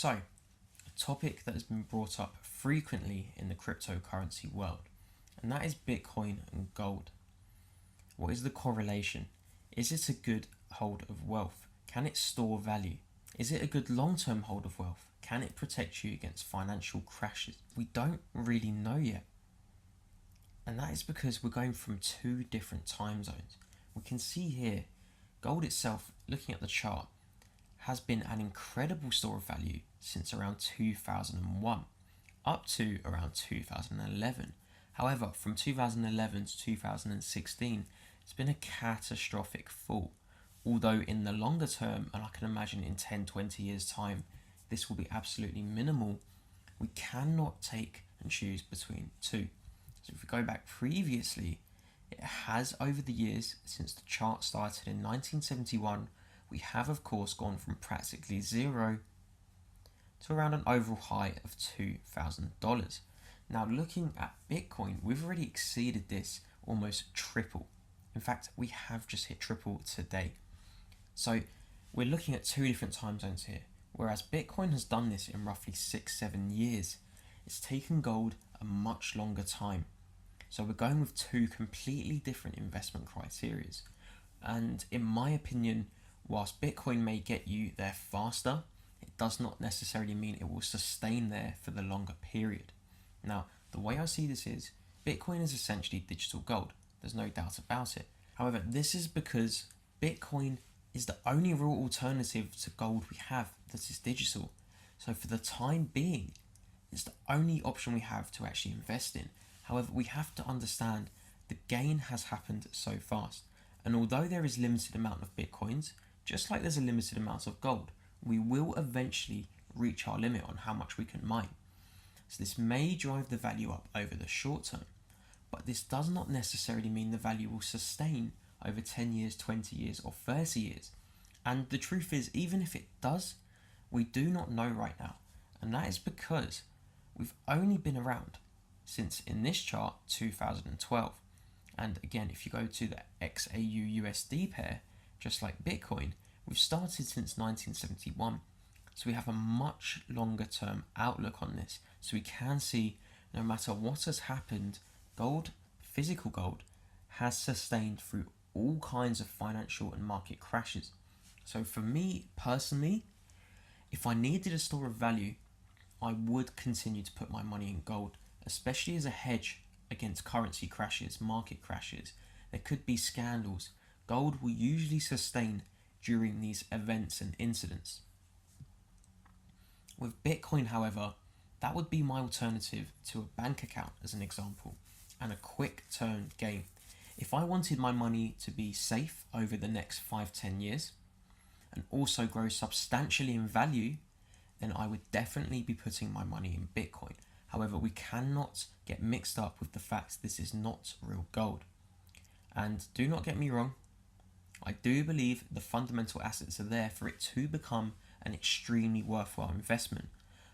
So, a topic that has been brought up frequently in the cryptocurrency world, and that is Bitcoin and gold. What is the correlation? Is it a good hold of wealth? Can it store value? Is it a good long-term hold of wealth? Can it protect you against financial crashes? We don't really know yet. And that is because we're going from two different time zones. We can see here, gold itself, looking at the chart, has been an incredible store of value since around 2001, up to around 2011. However, from 2011 to 2016, it's been a catastrophic fall. Although in the longer term, and I can imagine in 10-20 years time, this will be absolutely minimal, we cannot take and choose between two. So if we go back previously, it has over the years, since the chart started in 1971, we have of course gone from practically zero to around an overall high of $2,000. Now looking at Bitcoin, we've already exceeded this almost triple. In fact, we have just hit triple today. So we're looking at two different time zones here. Whereas Bitcoin has done this in roughly 6-7 years, it's taken gold a much longer time. So we're going with two completely different investment criteria. And in my opinion, whilst Bitcoin may get you there faster, it does not necessarily mean it will sustain there for the longer period. Now, the way I see this is, Bitcoin is essentially digital gold. There's no doubt about it. However, this is because Bitcoin is the only real alternative to gold we have that is digital. So for the time being, it's the only option we have to actually invest in. However, we have to understand the gain has happened so fast. And although there is limited amount of Bitcoins, just like there's a limited amount of gold, we will eventually reach our limit on how much we can mine. So this may drive the value up over the short term, but this does not necessarily mean the value will sustain over 10 years, 20 years or 30 years. And the truth is, even if it does, we do not know right now. And that is because we've only been around since, in this chart, 2012. And again, if you go to the XAU USD pair, just like Bitcoin, we've started since 1971. So we have a much longer term outlook on this. So we can see no matter what has happened, gold, physical gold, has sustained through all kinds of financial and market crashes. So for me personally, if I needed a store of value, I would continue to put my money in gold, especially as a hedge against currency crashes, market crashes. There could be scandals. Gold will usually sustain during these events and incidents. With Bitcoin, however, that would be my alternative to a bank account as an example, and a quick turn game. If I wanted my money to be safe over the next 5-10 years and also grow substantially in value, then I would definitely be putting my money in Bitcoin. However, we cannot get mixed up with the fact this is not real gold. And do not get me wrong, I do believe the fundamental assets are there for it to become an extremely worthwhile investment.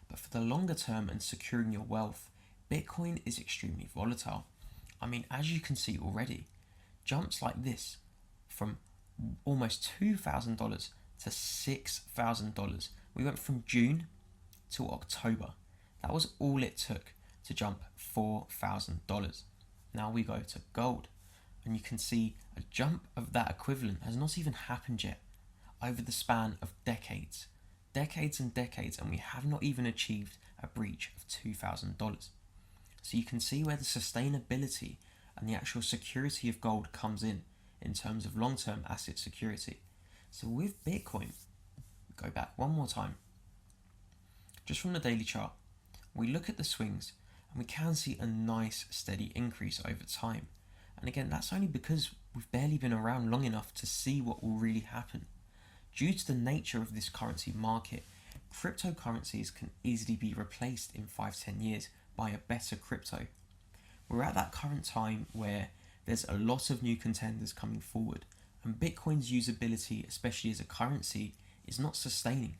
But for the longer term and securing your wealth, Bitcoin is extremely volatile. I mean, as you can see already, jumps like this from almost $2,000 to $6,000. We went from June to October. That was all it took to jump $4,000. Now we go to gold, and you can see a jump of that equivalent has not even happened yet over the span of decades and decades, and we have not even achieved a breach of $2,000. So you can see where the sustainability and the actual security of gold comes in terms of long-term asset security. So with Bitcoin, go back one more time, just from the daily chart, we look at the swings and we can see a nice steady increase over time. And again, that's only because we've barely been around long enough to see what will really happen. Due to the nature of this currency market, cryptocurrencies can easily be replaced in 5-10 years by a better crypto. We're at that current time where there's a lot of new contenders coming forward, and Bitcoin's usability, especially as a currency, is not sustaining.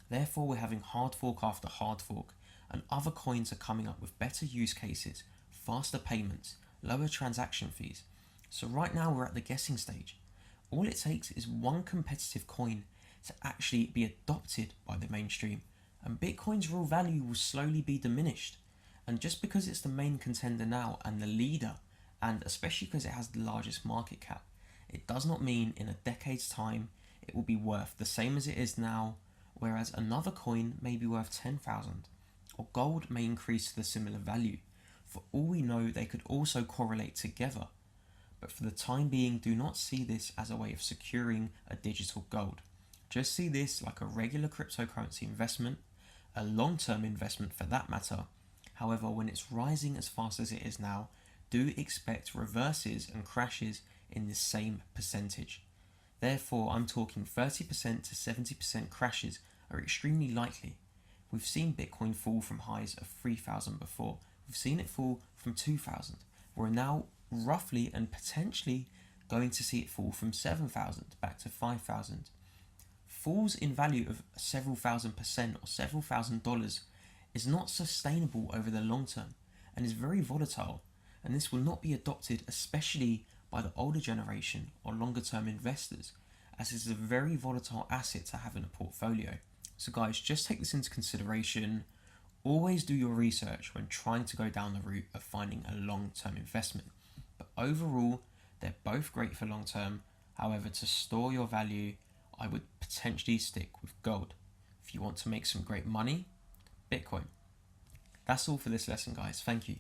Therefore, we're having hard fork after hard fork, and other coins are coming up with better use cases, faster payments, lower transaction fees. So right now we're at the guessing stage. All it takes is one competitive coin to actually be adopted by the mainstream, and Bitcoin's real value will slowly be diminished. And just because it's the main contender now and the leader, and especially because it has the largest market cap, it does not mean in a decade's time it will be worth the same as it is now, whereas another coin may be worth 10,000, or gold may increase to the similar value. For all we know, they could also correlate together. But for the time being, do not see this as a way of securing a digital gold. Just see this like a regular cryptocurrency investment, a long-term investment for that matter. However, when it's rising as fast as it is now, do expect reverses and crashes in the same percentage. Therefore, I'm talking 30% to 70% crashes are extremely likely. We've seen Bitcoin fall from highs of 3,000 before. We've seen it fall from 2,000. We're now roughly and potentially going to see it fall from 7,000 back to 5,000. Falls in value of several thousand% or several $1,000s is not sustainable over the long term and is very volatile, and this will not be adopted especially by the older generation or longer term investors, as it is a very volatile asset to have in a portfolio. So guys, just take this into consideration. Always do your research when trying to go down the route of finding a long-term investment. But overall, they're both great for long term. However, to store your value, I would potentially stick with gold. If you want to make some great money, Bitcoin. That's all for this lesson, guys. Thank you.